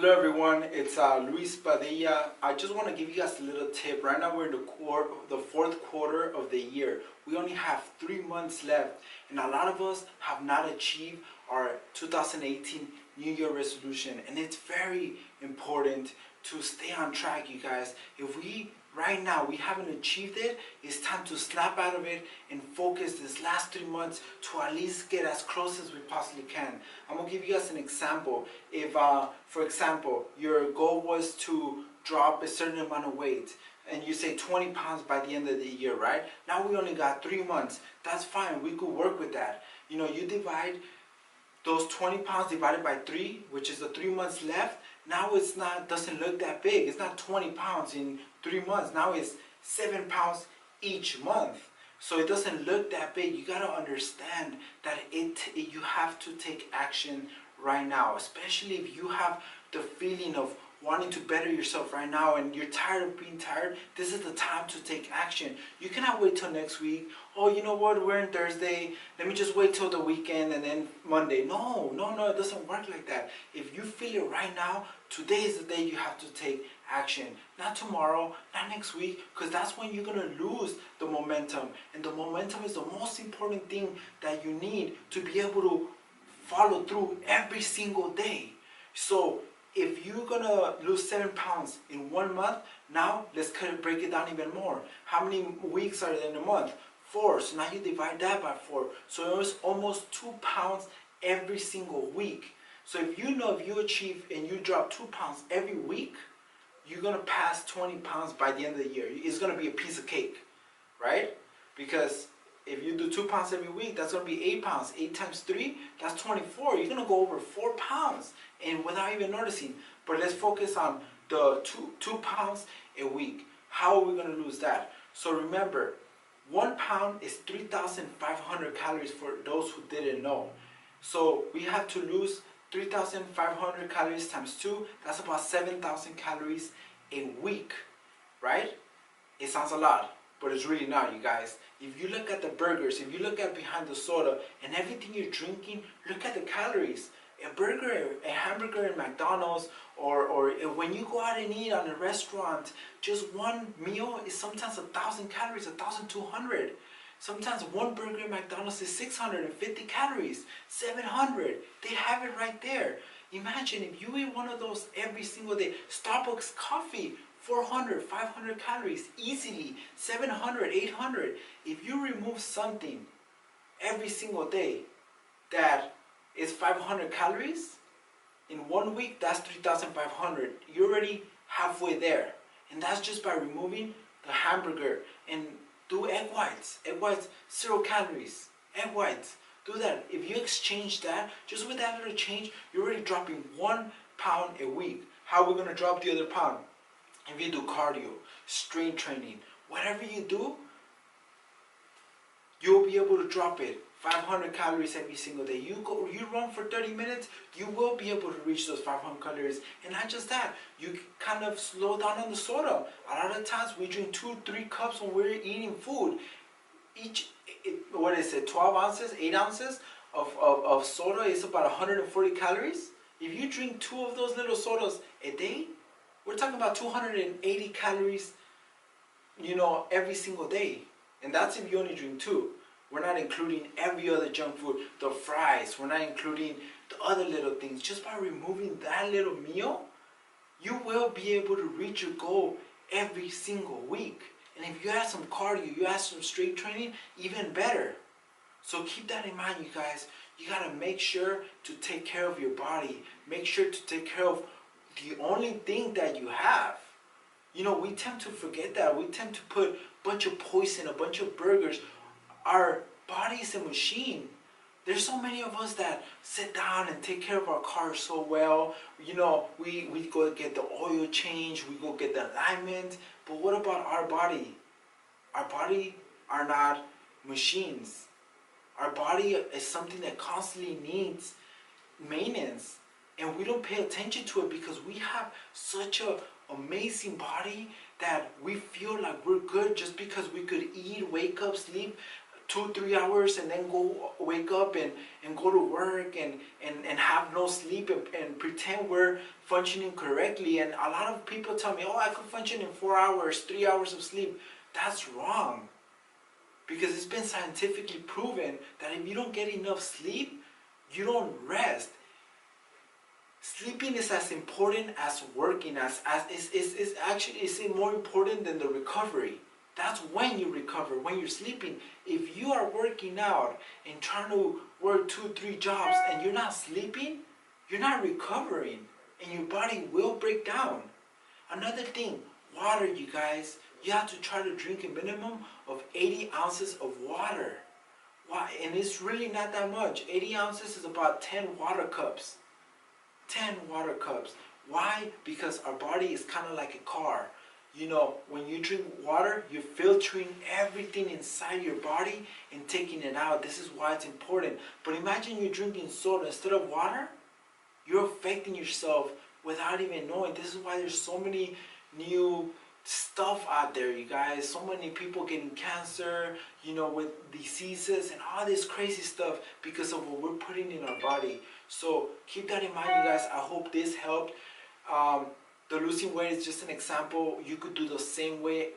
Hello everyone, it's Luis Padilla. I just want to give you guys a little tip. Right now we're in the fourth quarter of the year. We only have 3 months left, and a lot of us have not achieved our 2018 New Year resolution, and it's very important to stay on track, you guys. If we right now we haven't achieved it, it's time to snap out of it and focus this last 3 months to at least get as close as we possibly can. I'm gonna give you guys an example. If for example your goal was to drop a certain amount of weight and you say 20 pounds by the end of the year, right? Now we only got 3 months. That's fine, we could work with that. You divide those 20 pounds divided by 3, which is the 3 months left. Now it's not, doesn't look that big. It's not 20 pounds in 3 months. Now it's 7 pounds each month. So it doesn't look that big. You gotta understand that you have to take action right now, especially if you have the feeling of wanting to better yourself right now and you're tired of being tired. This is the time to take action. You cannot wait till next week. Oh, you know what, we're in Thursday, let me just wait till the weekend and then Monday. No, it doesn't work like that. If you feel it right now, today is the day you have to take action. Not tomorrow, not next week, because that's when you're gonna lose the momentum. And the momentum is the most important thing that you need to be able to follow through every single day. So if you're gonna lose 7 pounds in 1 month, now let's break it down even more. How many weeks are there in a month? 4. So now you divide that by 4. So it's almost 2 pounds every single week. So if you achieve and you drop 2 pounds every week, you're gonna pass 20 pounds by the end of the year. It's gonna be a piece of cake, right? Because if you do 2 pounds every week, that's going to be 8 pounds. 8 times 3, that's 24. You're going to go over 4 pounds and without even noticing. But let's focus on the 2 pounds a week. How are we going to lose that? So remember, 1 pound is 3,500 calories for those who didn't know. So we have to lose 3,500 calories times 2. That's about 7,000 calories a week, right? It sounds a lot, but it's really not, you guys. If you look at the burgers, if you look at behind the soda and everything you're drinking, look at the calories. A burger, a hamburger in McDonald's, or when you go out and eat on a restaurant, just one meal is sometimes 1,000 calories, 1,200. Sometimes one burger at McDonald's is 650 calories, 700. They have it right there. Imagine if you eat one of those every single day. Starbucks coffee, 400, 500 calories, easily, 700, 800. If you remove something every single day that is 500 calories, in 1 week, that's 3,500. You're already halfway there. And that's just by removing the hamburger. And do egg whites. Egg whites, 0 calories. Egg whites, do that. If you exchange that, just with that little change, you're already dropping 1 pound a week. How are we going to drop the other pound? If you do cardio, strength training, whatever you do, you'll be able to drop it. 500 calories every single day. You run for 30 minutes, you will be able to reach those 500 calories. And not just that, you kind of slow down on the soda. A lot of times we drink 2-3 cups when we're eating food. What is it, 12 ounces, 8 ounces of soda is about 140 calories. If you drink 2 of those little sodas a day, we're talking about 280 calories, every single day. And that's if you only drink 2. We're not including every other junk food, the fries. We're not including the other little things. Just by removing that little meal, you will be able to reach your goal every single week. And if you add some cardio, you add some strength training, even better. So keep that in mind, you guys. You gotta make sure to take care of your body. Make sure to take care of the only thing that you have. We tend to forget that. We tend to put a bunch of poison, a bunch of burgers. Our body is a machine. There's so many of us that sit down and take care of our cars so well. We go get the oil change, we go get the alignment. But what about our body? Our body are not machines. Our body is something that constantly needs maintenance. And we don't pay attention to it because we have such an amazing body that we feel like we're good just because we could eat, wake up, sleep 2-3 hours and then go wake up and go to work and have no sleep and pretend we're functioning correctly. And a lot of people tell me, oh, I could function in 4 hours, 3 hours of sleep. That's wrong. Because it's been scientifically proven that if you don't get enough sleep, you don't rest. Sleeping is as important as working, is actually more important than the recovery. That's when you recover, when you're sleeping. If you are working out and trying to work 2-3 jobs and you're not sleeping, you're not recovering and your body will break down. Another thing, water, you guys. You have to try to drink a minimum of 80 ounces of water. Why? And it's really not that much. 80 ounces is about 10 water cups. 10 water cups. Why? Because our body is kind of like a car. You know, when you drink water, you're filtering everything inside your body and taking it out. This is why it's important. But imagine you're drinking soda instead of water. You're affecting yourself without even knowing. This is why there's so many new stuff out there, you guys. So many people getting cancer, you know, with diseases and all this crazy stuff because of what we're putting in our body. So keep that in mind, you guys. I hope this helped. The losing weight is just an example. You could do the same way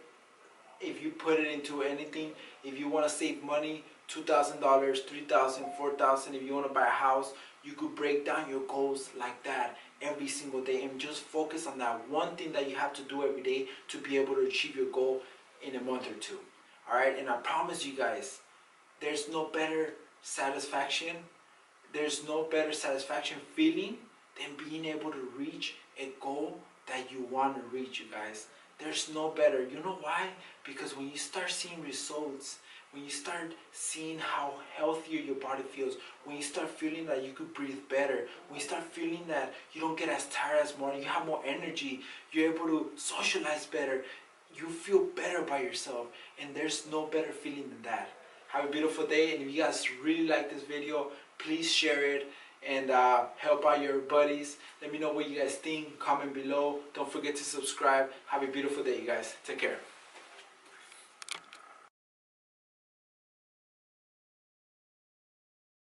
if you put it into anything. If you want to save money, $2,000, $3,000, $4,000. If you want to buy a house, you could break down your goals like that every single day and just focus on that one thing that you have to do every day to be able to achieve your goal in a month or two. Alright, and I promise you guys, there's no better satisfaction, there's no better satisfaction feeling than being able to reach a goal that you want to reach, you guys. There's no better. You know why? Because when you start seeing results, when you start seeing how healthier your body feels, when you start feeling that you could breathe better, when you start feeling that you don't get as tired as morning, you have more energy, you're able to socialize better, you feel better by yourself, and there's no better feeling than that. Have a beautiful day, and if you guys really like this video, please share it and help out your buddies. Let me know what you guys think. Comment below. Don't forget to subscribe. Have a beautiful day, you guys. Take care.